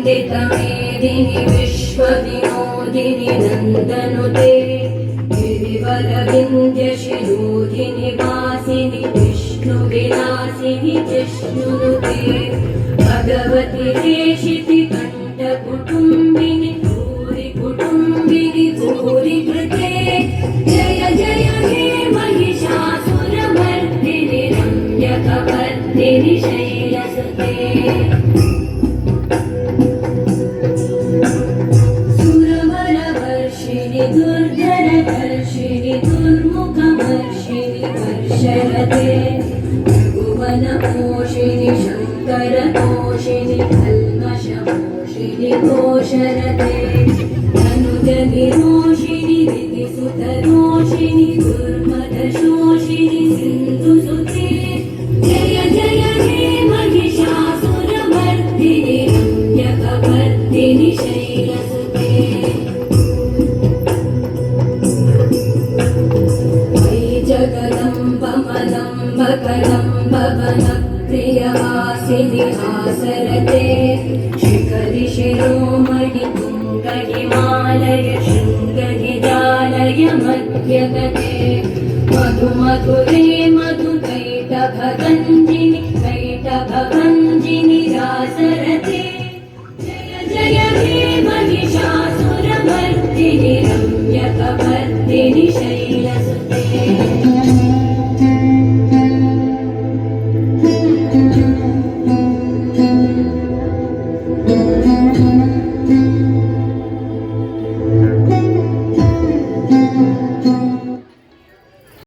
नन्दितमेदिनि विश्वविनोदिनि नन्दनुते गिरिवरविन्द्यशिरोधिनि वासिनि विष्णुविलासिनि जिष्णुनुते भगवति देशिति कण्ठकुटुम्बिनि भूरि कुटुम्बिनि भूरि कृते जय जय हे महिषासुरमर्दिनि रम्यकवर्दिनि शैलसुते दुर्धरवर्षिणि दुर्मुखवर्षिणि वर्षरते भुवनपोषिणि शङ्करतोषिणि कल्मषपोषिणि घोषरते धनुजनिरोषिणि दितिसुतरोषिणि दुर्मदशोषिणि सिन्धुसुते जय जय हे महिषासुरमर्दिनि रम्यकवर्दिनि शैलसुते जगदम्बमदम्बकदम्बवनप्रियवासिनि आसरते शिखरि शिरोमणि तुङ्गहिमालय शृङ्गनिजालय मध्यगते मधुमधुरे मधुकैटभगञ्जिनि कैटभगञ्जिनि रासरते जय जय हे महिषासुरमर्दिनि रम्यकवर्दिनि शैलसुते